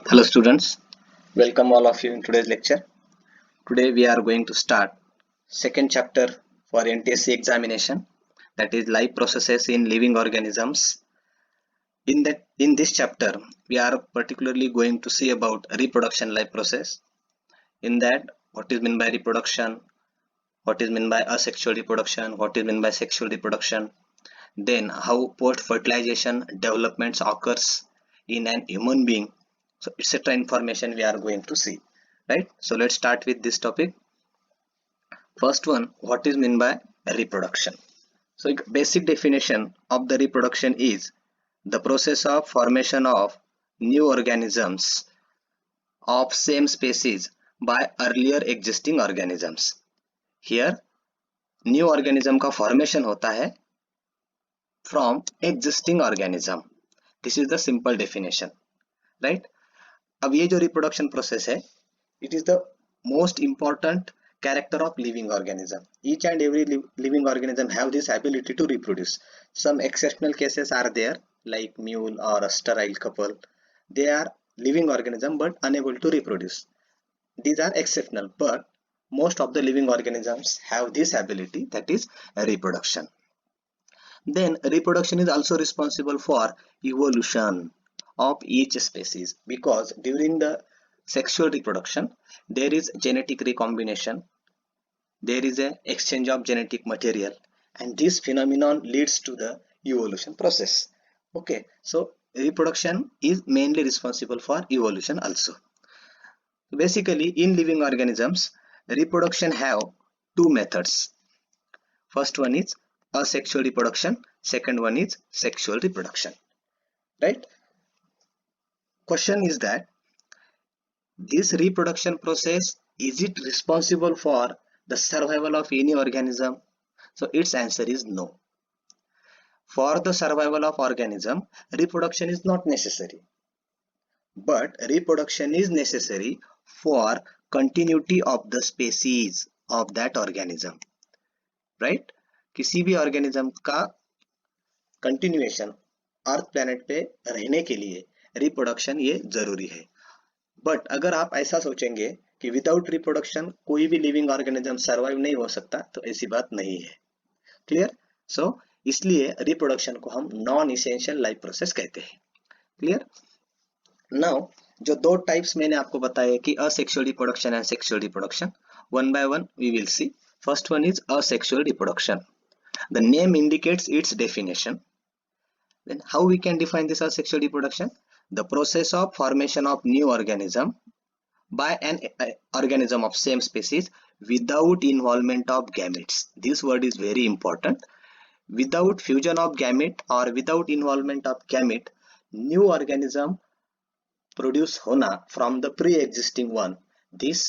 Hello students, welcome all of you in today's lecture. Today we are going to start second chapter for NTSC examination, that is life processes in living organisms. In this chapter we are particularly going to see about reproduction life process. In that, what is meant by reproduction, what is meant by asexual reproduction, what is meant by sexual reproduction, then how post fertilization developments occurs in an human being, so etc. information we are going to see, right? So let's start with this topic. First one, what is meant by reproduction? So basic definition of the reproduction is the process of formation of new organisms of same species by earlier existing organisms. Here new organism का formation होता है from existing organism. This is the simple definition, right? अब ये जो reproduction process है, it is the most important character of living organism. Each and every living organism have this ability to reproduce. Some exceptional cases are there, like mule or a sterile couple. They are living organism but unable to reproduce. These are exceptional, but most of the living organisms have this ability, that is reproduction. Then reproduction is also responsible for evolution of each species, because during the sexual reproduction there is genetic recombination, there is a exchange of genetic material, and this phenomenon leads to the evolution process. Okay, so reproduction is mainly responsible for evolution also. Basically, in living organisms, reproduction have two methods. First one is asexual reproduction, second one is sexual reproduction, right? Question is that this reproduction process, is it responsible for the survival of any organism? So its answer is no. For the survival of organism, reproduction is not necessary, but reproduction is necessary for continuity of the species of that organism, right? किसी भी organism का continuation अर्थ planet पे रहने के लिए reproduction ये जरूरी है. बट अगर आप ऐसा सोचेंगे कि विदाउट रिप्रोडक्शन कोई भी लिविंग ऑर्गेनिज्म सर्वाइव नहीं हो सकता, तो ऐसी बात नहीं है. क्लियर? सो इसलिए रिप्रोडक्शन को हम नॉन इसेंशियल लाइफ प्रोसेस कहते हैं. क्लियर? नाउ जो दो टाइप्स मैंने आपको बताया कि asexual reproduction and sexual reproduction, one by one we will see. First one is asexual reproduction. The name indicates its definition. Then how we can define this as sexual reproduction? The process of formation of new organism by an organism of same species without involvement of gametes. This word is very important. Without fusion of gamete or without involvement of gamete, new organism produce hona from the pre-existing one. This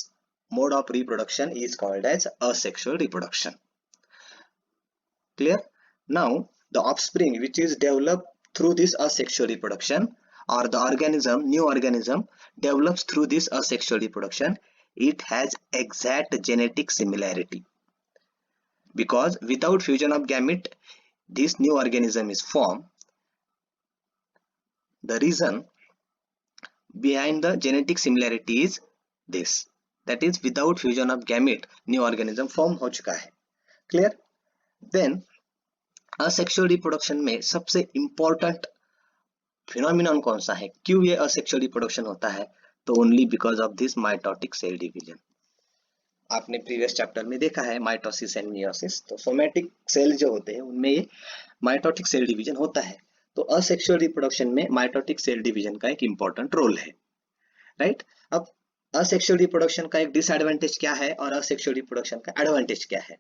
mode of reproduction is called as asexual reproduction. Clear? Now the offspring which is developed through this asexual reproduction, or the organism, new organism develops through this asexual reproduction, it has exact genetic similarity, because without fusion of gamete this new organism is formed. The reason behind the genetic similarity is this, that is without fusion of gamete new organism form हो चुका है. Clear? Then asexual reproduction में सबसे important phenomenon कौन सा है? क्यों ये असेक्सुअल रिप्रोडक्शन होता है? तो only because of this mitotic cell division. आपने प्रीवियस चैप्टर में देखा है माइटोसिस एंड मियोसिस. तो सोमैटिक सेल जो होते हैं उनमें ये माइटोटिक सेल डिवीजन होता है. तो असेक्सुअल रिप्रोडक्शन में माइटोटिक सेल डिवीजन का एक इंपॉर्टेंट रोल है, राइट? अब असेक्सुअल रिप्रोडक्शन का एक डिसएडवांटेज क्या है और असेक्सुअल रिप्रोडक्शन का एडवांटेज क्या है?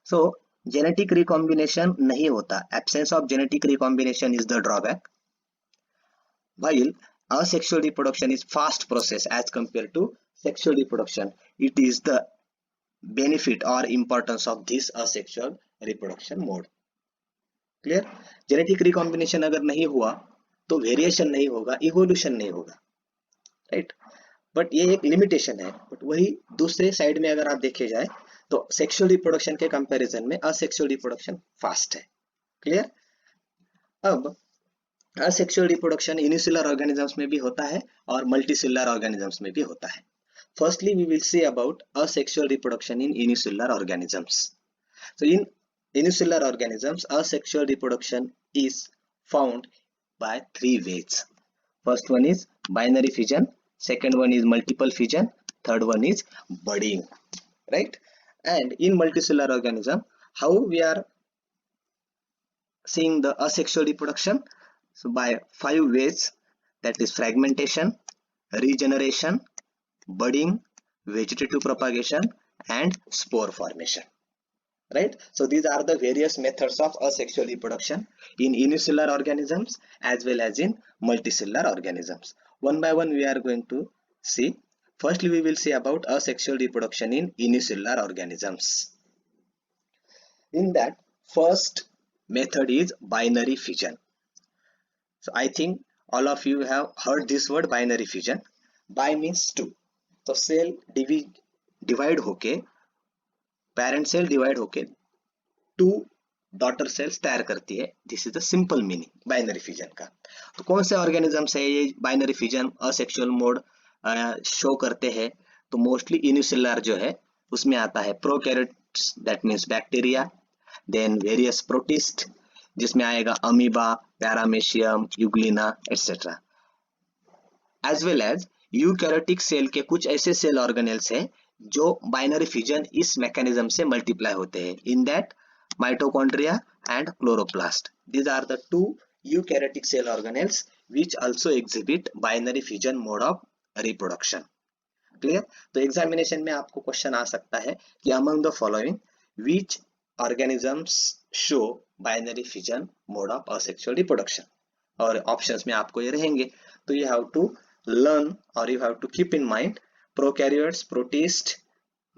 सो जेनेटिक रिकॉम्बिनेशन नहीं होता. Absence of genetic recombination is the drawback. While asexual reproduction is fast process as compared to sexual reproduction, it is the benefit or importance of this asexual reproduction mode. Clear? Genetic recombination अगर नहीं हुआ तो variation नहीं होगा, evolution नहीं होगा, right? But ये एक लिमिटेशन है. बट वही दूसरे साइड में अगर आप देखे जाए तो सेक्सुअल रिप्रोडक्शन के कंपैरिजन में असेक्सुअल रिप्रोडक्शन फास्ट है. क्लियर? अब असेक्सुअल रिप्रोडक्शन यूनिसेलुलर ऑर्गेनिजम्स में भी होता है और मल्टीसेलुलर ऑर्गेनिजम्स में भी होता है. Firstly, we will see about asexual reproduction in unicellular organisms. So, in unicellular organisms, asexual reproduction is found by three ways. First one is binary fission, second one is multiple fission, third one is budding, right? And in multicellular organism, how we are seeing the asexual reproduction? So, by five ways, that is fragmentation, regeneration, budding, vegetative propagation, and spore formation, right? So these are the various methods of asexual reproduction in unicellular organisms as well as in multicellular organisms. One by one we are going to see. Firstly, we will see about asexual reproduction in unicellular organisms. In that, first method is binary fission. So I think all of you have heard this word binary fission. Bi means two. तो cell divide होके, parent cell divide होके to daughter cells तैयार करती है. This is the simple meaning binary fission का. तो कौन से ऑर्गेनिजम्स है ये binary fission asexual mode show करते हैं? तो मोस्टली यूनिसेलुलर जो है उसमें आता है prokaryotes, that means bacteria, then various protist जिसमें आएगा amoeba, paramecium, euglena etcetera, as well as eukaryotic cell के कुछ ऐसे सेल ऑर्गेनेल्स हैं जो बाइनरी फिजन इस मैकेनिज्म से मल्टीप्लाई होते हैं. In that mitochondria and chloroplast, these are the two eukaryotic cell organelles which also exhibit binary fission mode of reproduction. Clear? तो एग्जामिनेशन में आपको क्वेश्चन आ सकता है कि among the following which organisms show binary fission mode of asexual reproduction, और options में आपको ये रहेंगे. तो you have to learn or you have to keep in mind prokaryotes, protists,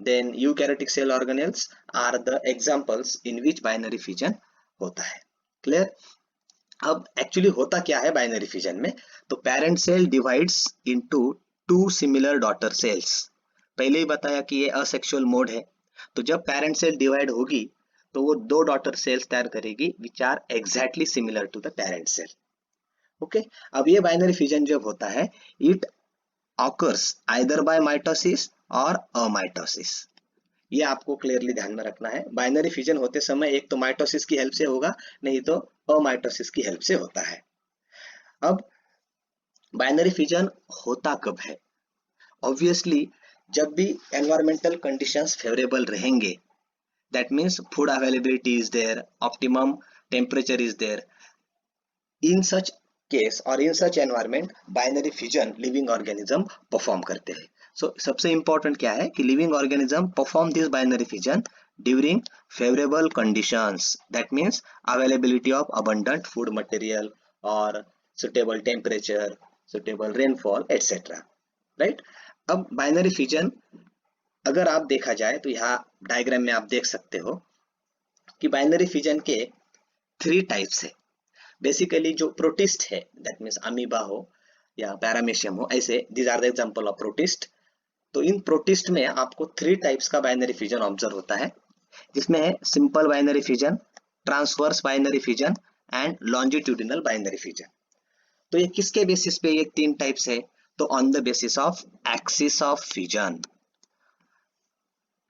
then eukaryotic cell organelles are the examples in which binary fission होता है. Clear? अब actually होता क्या है बाइनरी फिजन में? तो parent cell divides into two similar daughter cells. पहले ही बताया कि ये असेक्सुअल मोड है. तो जब पेरेंट सेल डिवाइड होगी तो वो दो डॉटर सेल्स तैयार करेगी which are exactly similar to the parent cell. Okay, अब ये बाइनरी फिजन जब होता है it occurs either by mitosis और अमाइटोसिस. ये आपको क्लियरली ध्यान में रखना है. बाइनरी फिजन होते समय एक तो माइटोसिस की हेल्प से होगा, नहीं तो अमाइटोसिस की हेल्प से होता है. अब बाइनरी फिजन होता कब है? ऑब्वियसली जब भी एनवायरमेंटल कंडीशंस फेवरेबल रहेंगे, that means food availability is there, optimum temperature is there. In such case और in such environment binary fission living organism perform करते हैं. सो सबसे इंपॉर्टेंट क्या है कि living organism perform this binary fission during favourable conditions, that means availability of abundant food material और suitable temperature, suitable rainfall etcetera, right? अब binary fission अगर आप देखा जाए तो यहाँ डायग्राम में आप देख सकते हो कि बाइनरी फिजन के थ्री टाइप्स है. बेसिकली जो प्रोटिस्ट है, दैट मीन्स अमीबा हो या पैरामेशियम हो, ऐसे these are the example of protist. तो इन प्रोटिस्ट में आपको थ्री टाइप्स का बाइनरी फिजन ऑब्जर्व होता है, जिसमें है simple binary fission, transverse binary fission and longitudinal binary fission. तो ये किसके बेसिस पे ये तीन टाइप्स है? तो on the basis of axis of fission.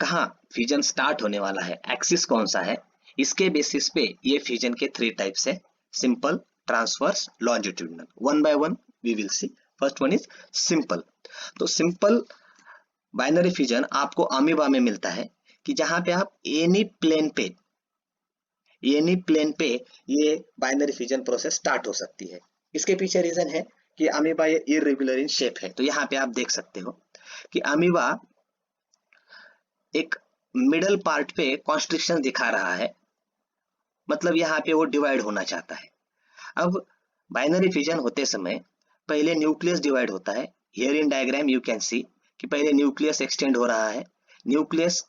कहाँ फिजन स्टार्ट होने वाला है, एक्सिस कौन सा है, इसके बेसिस पे ये फिजन के थ्री टाइप्स है, simple, transverse, longitudinal. One by one we will see. First one is simple. तो सिंपल बाइनरी फिजन आपको अमीबा में मिलता है कि जहां पे आप एनी प्लेन पे ये बाइनरी फिजन प्रोसेस स्टार्ट हो सकती है. इसके पीछे रीजन है कि अमीबा ये इरेगुलर इन शेप है. तो यहाँ पे आप देख सकते हो कि अमीबा एक मिडल पार्ट पे कॉन्स्ट्रिक्शन दिखा रहा है, मतलब यहाँ पे वो डिवाइड होना चाहता है. अब बाइनरी फिजन होते समय पहले न्यूक्लियस डिवाइड होता है. Here in diagram you can see कि पहले न्यूक्लियस एक्सटेंड हो रहा है. न्यूक्लियस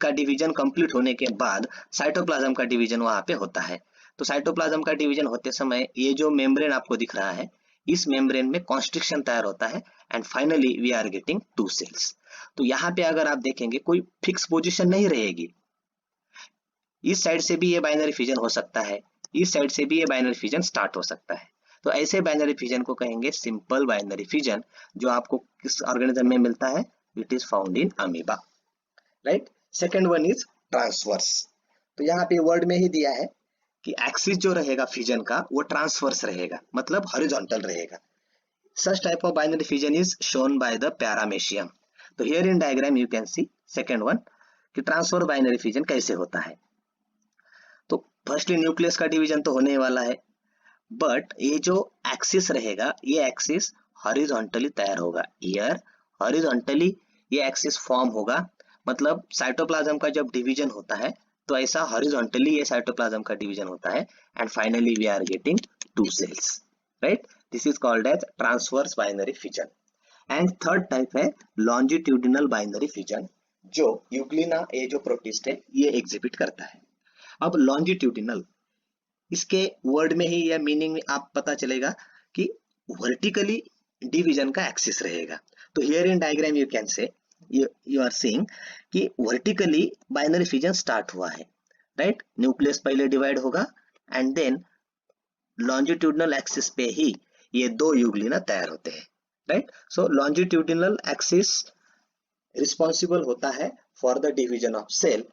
का डिवीजन कंप्लीट होने के बाद साइटोप्लाज्म का डिवीजन वहां पे होता है. तो साइटोप्लाज्म का डिवीजन होते समय ये जो मेम्ब्रेन आपको दिख रहा है, इस मेम्ब्रेन में कॉन्स्ट्रिक्शन तैयार होता है and finally we are getting two cells. तो यहाँ पे अगर आप देखेंगे कोई फिक्स पोजीशन नहीं रहेगी. इस साइड से भी ये बाइनरी फिजन हो सकता है, इस साइड से भी ये बाइनरी फिजन स्टार्ट हो सकता है। तो ऐसे बाइनरी फिजन को कहेंगे सिंपल बाइनरी फिजन, जो आपको किस ऑर्गेनिज्म में मिलता है, it is found in amoeba, right. Second one is transverse. तो यहाँ पे वर्ड में ही दिया है कि एक्सिस जो रहेगा फिजन का वो ट्रांसवर्स रहेगा, मतलब हॉरिजॉन्टल रहेगा। Such type of binary fission is shown by the paramecium. तो here in diagram you can see second one कि ट्रांसफर बाइनरी फिजन कैसे होता है। तो फर्स्टली न्यूक्लियस का डिवीजन तो होने वाला है, बट ये जो एक्सिस रहेगा ये एक्सिस हॉरिजॉन्टली तैयार होगा। ईयर हॉरिजॉन्टली ये एक्सिस फॉर्म होगा, मतलब साइटोप्लाज्म का जब डिवीजन होता है तो ऐसा हॉरिजॉन्टली ये साइटोप्लाज्म का डिवीजन होता है, and finally we are getting two cells, right. This is called as transverse binary fission. And third type है लॉन्जिट्यूडिनल बाइनरी फिजन, जो यूग्लिना ये जो प्रोटिस्ट है ये एग्जिबिट करता है। अब लॉन्जिट्यूडिनल, इसके वर्ड में ही या मीनिंग में आप पता चलेगा कि वर्टिकली डिवीजन का एक्सिस रहेगा। तो here in diagram you can see you are seeing कि वर्टिकली बाइनरी फिजन स्टार्ट हुआ है, राइट। न्यूक्लियस पहले डिवाइड होगा एंड देन लॉन्जिट्यूडिनल एक्सिस पे ही ये दो यूग्लिना तैयार होते हैं, right. So longitudinal axis responsible होता है for the division of cell.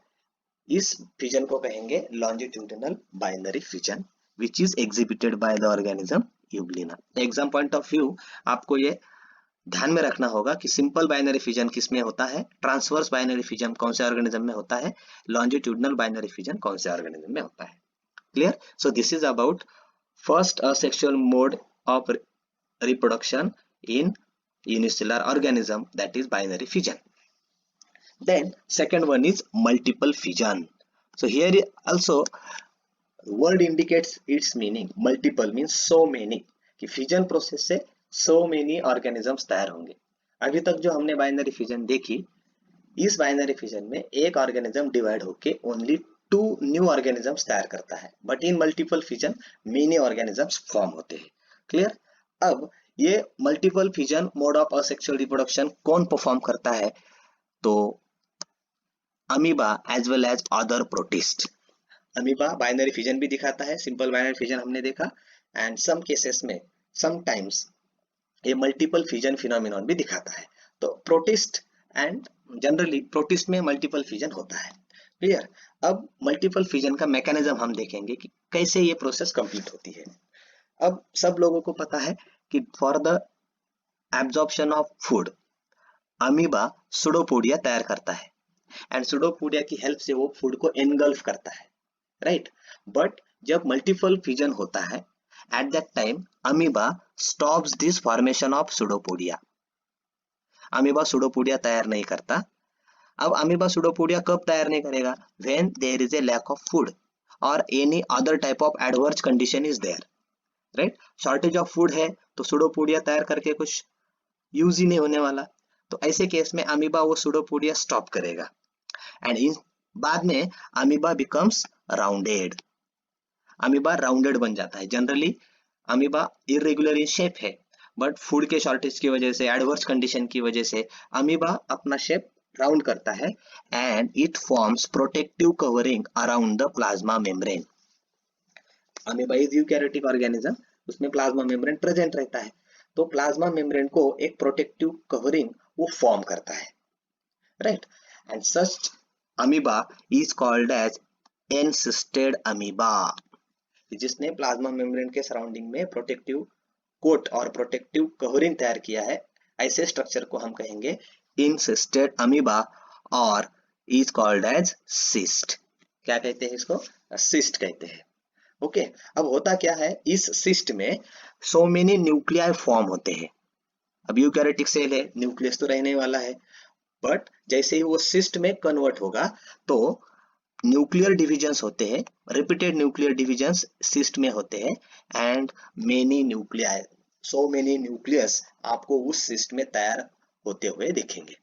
इस फिजन को कहेंगे longitudinal binary fission which is exhibited by the organism euglena. Exam point of view आपको ये ध्यान में रखना होगा कि सिंपल बाइनरी फिजन किसमें होता है, ट्रांसवर्स बाइनरी फिजन कौन से ऑर्गेनिज्म में होता है, लॉन्जिट्यूडिनल बाइनरी फिजन कौन से ऑर्गेनिज्म में होता है। Clear. So this is about first sexual mode of reproduction in unicellular organism, that is binary fission. Then second one is multiple fission. So here also word indicates its meaning. Multiple means so many, कि fission process से so many organisms तैयार होंगे। अभी तक जो हमने binary fission देखी, इस बाइनरी फिजन में एक ऑर्गेनिज्म डिवाइड होके ओनली टू न्यू ऑर्गेनिजम्स तैयार करता है, but in multiple fission many organisms form होते हैं। क्लियर। अब ये multiple fission mode of asexual reproduction कौन परफॉर्म करता है, तो amoeba as well as other protist. Amoeba binary fission भी दिखाता है, सिंपल बाइनरी फिजन हमने देखा, एंड सम केसेस में समटाइम्स ये मल्टीपल फिजन फिनोमिनॉन भी दिखाता है। तो प्रोटिस्ट एंड जनरली प्रोटिस्ट में मल्टीपल फिजन होता है। क्लियर। अब मल्टीपल फिजन का मैकेनिज्म हम देखेंगे कि कैसे ये प्रोसेस कंप्लीट होती है। अब सब लोगों को पता है कि for the absorption of food amoeba pseudopodia तैयार करता है, एंड सुडोपोडिया की हेल्प से वो फूड को एनगल्फ करता है, राइट। बट जब मल्टीपल फिजन होता है at that time amoeba stops this formation of pseudopodia. Amoeba pseudopodia तैयार नहीं करता। अब अमीबा सुडोपोडिया कब तैयार नहीं करेगा, when there is a lack of food और any other type of adverse condition is there, right. Shortage of food है तो सुडोपोडिया तैयार करके कुछ यूज ही नहीं होने वाला, तो ऐसे केस में अमीबा वो सुडोपोडिया स्टॉप करेगा, एंड इन बाद में amoeba becomes rounded. Amoeba rounded बन जाता है। Generally amoeba irregular in shape है, बट फूड के शॉर्टेज की वजह से, एडवर्स कंडीशन की वजह से अमीबा अपना शेप राउंड करता है, and it forms protective covering around the plasma membrane. Amoeba is eukaryotic organism, उसमें प्लाज्मा मेम्ब्रेन प्रेजेंट रहता है, तो प्लाज्मा मेम्ब्रेन को एक प्रोटेक्टिव कवरिंग वो फॉर्म करता है, right. And such amoeba is called as encysted amoeba, जिसने प्लाज्मा मेम्ब्रेन के सराउंडिंग में प्रोटेक्टिव कोट और प्रोटेक्टिव कवरिंग तैयार किया है, ऐसे स्ट्रक्चर को हम कहेंगे एनसिस्टेड अमीबा, और इज कॉल्ड एज सिस्ट। क्या कहते हैं इसको, सिस्ट कहते हैं। ओके। अब होता क्या है, इस सिस्ट में सो मेनी न्यूक्लियाई फॉर्म होते हैं। अब यूकैरियोटिक सेल है, न्यूक्लियस तो रहने वाला है, बट जैसे ही वो सिस्ट में कन्वर्ट होगा तो न्यूक्लियर डिविजन्स होते हैं, रिपीटेड न्यूक्लियर डिविजन्स सिस्ट में होते हैं, and many nuclei, so many nucleus आपको उस सिस्ट में तैयार होते हुए दिखेंगे,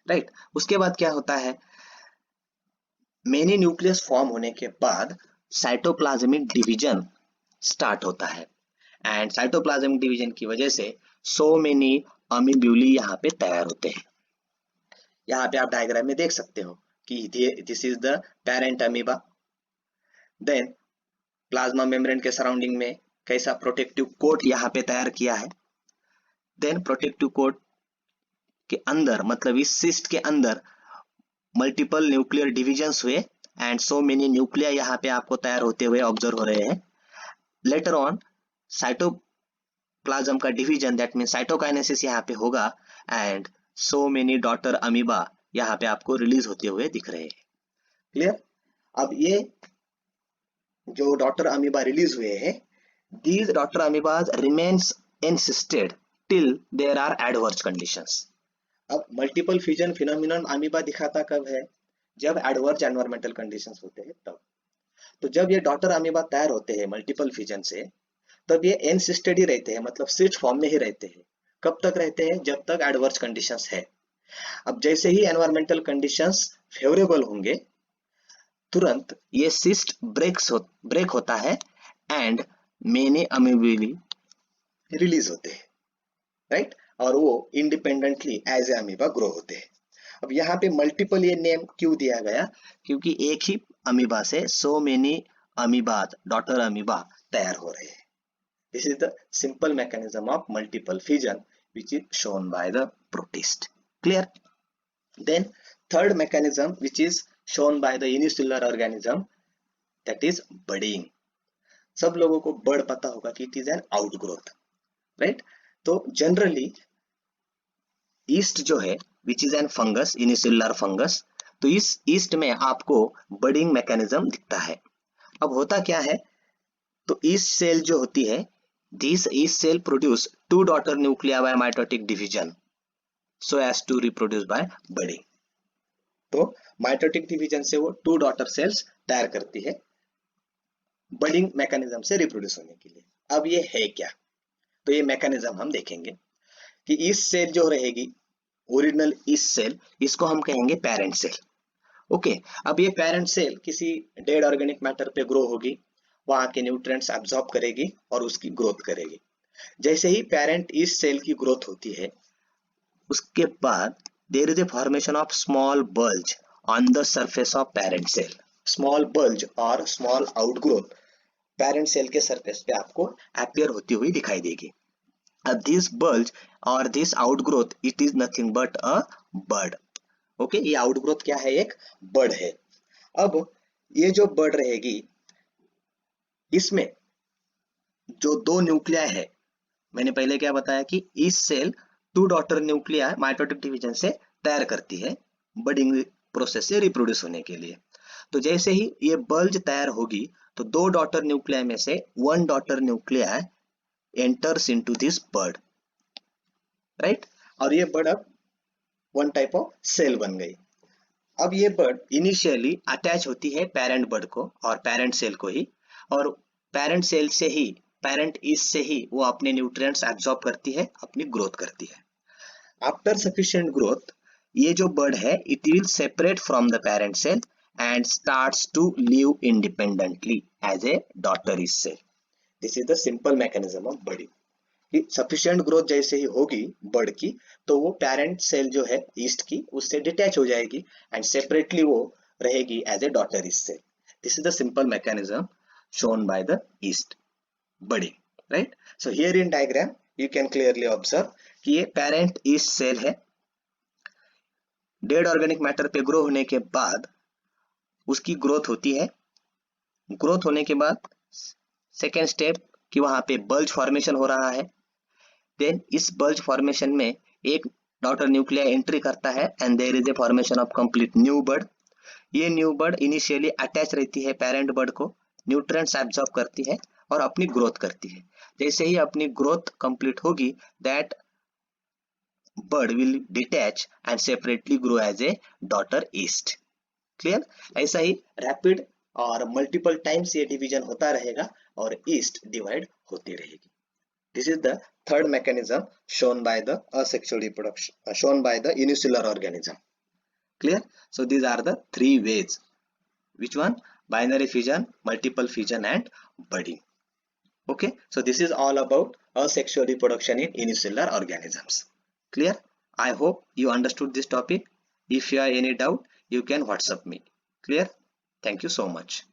राइट। उसके बाद क्या होता है, मेनी न्यूक्लियस फॉर्म होने के बाद साइटोप्लाज्मिक डिवीजन स्टार्ट होता है, एंड साइटोप्लाज्मिक डिवीजन की वजह से सो मेनी अमीब्यूली यहाँ पे तैयार होते हैं। यहाँ पे आप डायग्राम में देख सकते हो कि this is the parent amoeba, then plasma membrane के सराउंडिंग में कैसा प्रोटेक्टिव कोट यहाँ पे तैयार किया है। देन प्रोटेक्टिव कोट के अंदर मतलब इस सिस्ट के अंदर मल्टीपल न्यूक्लियर डिविजन्स हुए एंड सो मेनी न्यूक्लिया यहाँ पे आपको तैयार होते हुए ऑब्जर्व हो रहे हैं। लेटर ऑन साइटोप्लाज्म का डिवीजन दैट मीन साइटोकाइनेसिस यहाँ पे होगा and so many daughter amoeba यहाँ पे आपको रिलीज होते हुए दिख रहे हैं। क्लियर। अब ये जो डॉटर अमीबा रिलीज हुए हैं, these daughter amoebas remains encysted till there are adverse conditions. अब मल्टीपल फ्यूजन फिनोमिनन अमीबा दिखाता कब है, जब एडवर्स एनवायरमेंटल कंडीशंस होते हैं तब। तो जब ये डॉटर अमीबा तैयार होते हैं मल्टीपल फ्यूजन से, तब ये एनसिस्टेड ही रहते हैं, मतलब सिस्ट फॉर्म में ही रहते हैं। कब तक रहते हैं, जब तक एडवर्स कंडीशंस है। अब जैसे ही एनवायरमेंटल कंडीशंस फेवरेबल होंगे, तुरंत ये सिस्ट ब्रेक होता है एंड मेनी अमीबेली रिलीज होते हैं, राइट। और वो independently as a amoeba grow होते हैं। अब यहाँ पे मल्टीपल ये नेम क्यों दिया गया, क्योंकि एक ही अमीबा से so many amoeba daughter amoeba तैयार हो रहे हैं। This is the simple mechanism of multiple fusion which is shown by the protist. Clear? Then third mechanism which is shown by the unicellular organism, that is budding. सब लोगों को bird पता होगा कि it is an outgrowth, right. तो generally east जो है which is an fungus, unicellular fungus, तो इस ईस्ट में आपको बर्डिंग मैकेनिज्म दिखता है। अब होता क्या है, तो ईस्ट सेल जो होती है, this yeast cell produce 2 daughter nuclei by mitotic division so as to reproduce by budding. तो माइटोटिक डिवीजन से वो 2 डॉटर सेल्स तैयार करती है बर्डिंग मैकेनिज्म से रिप्रोड्यूस होने के लिए। अब ये है क्या, तो ये मैकेनिज्म हम देखेंगे कि ईस्ट सेल जो रहेगी, ओरिजिनल ईस्ट सेल, इसको हम कहेंगे पेरेंट सेल। ओके। अब ये पेरेंट सेल किसी डेड ऑर्गेनिक मैटर पे ग्रो होगी, वहां के न्यूट्रिएंट्स एब्जॉर्ब करेगी और उसकी ग्रोथ करेगी। जैसे ही पेरेंट ईस्ट सेल की ग्रोथ होती है, उसके बाद there is a formation of small bulge on the surface of parent cell. Small bulge और स्मॉल आउटग्रोथ पेरेंट सेल के सरफेस पे आपको अपीयर होती हुई दिखाई देगी। अब दिस बल्ज और this outgrowth it is nothing but a bud. Okay, ये आउटग्रोथ क्या है, एक बर्ड है। अब ये जो बर्ड रहेगी, इसमें जो 2 न्यूक्लिया है, मैंने पहले क्या बताया कि yeast cell 2 daughter nuclei mitotic division से तैयार करती है बर्डिंग प्रोसेस से रिप्रोड्यूस होने के लिए। तो जैसे ही ये बल्ज तैयार होगी, तो 2 डॉटर न्यूक्लिया में से 1 daughter nuclei enters into this bud, right. और ये बर्ड अब 1 टाइप ऑफ सेल बन गई। अब ये बर्ड इनिशियली अटैच होती है पेरेंट बर्ड को और पेरेंट सेल को ही, और पेरेंट सेल से ही, पेरेंट ईस्ट से ही वो अपने न्यूट्रिएंट्स एब्जॉर्ब करती है, अपनी ग्रोथ करती है। आफ्टर सफिशिएंट ग्रोथ, ये जो बर्ड है it will separate from the parent cell and starts to live independently as a daughter yeast cell. This is the simple mechanism of budding. Sufficient growth जैसे ही होगी bird की, तो वो parent cell जो है ईस्ट की, उससे डिटैच हो जाएगी एंड सेपरेटली वो रहेगी as a daughter yeast cell. This is the simple mechanism shown by the yeast budding, right? So here in diagram you can clearly observe कि ये parent yeast cell है, dead organic matter पे grow होने के बाद उसकी growth होती है। ग्रोथ होने के बाद सेकेंड स्टेप कि वहां पे बल्ज फॉर्मेशन हो रहा है। देन इस बल्ज फॉर्मेशन में एक डॉटर न्यूक्लिया एंट्री करता है and there is a formation of complete new bud. ये न्यू बर्ड इनिशियली अटैच रहती है पेरेंट बर्ड को, न्यूट्रिएंट्स एब्जॉर्ब करती है और अपनी ग्रोथ करती है। जैसे ही अपनी ग्रोथ कंप्लीट होगी, that bud will detach and separately grow as a daughter yeast. Clear. ऐसा ही रैपिड और मल्टीपल टाइम्स ये डिवीजन होता रहेगा और ईस्ट डिवाइड होती रहेगी। This is the third mechanism shown by the asexual reproduction, shown by the unicellular organism. Clear? So these are the 3 ways. Which one? Binary fission, multiple fission and budding. Okay, so this is all about asexual reproduction in unicellular organisms. Clear? I hope you understood this topic. If you have any doubt, you can WhatsApp me. Clear? Thank you so much.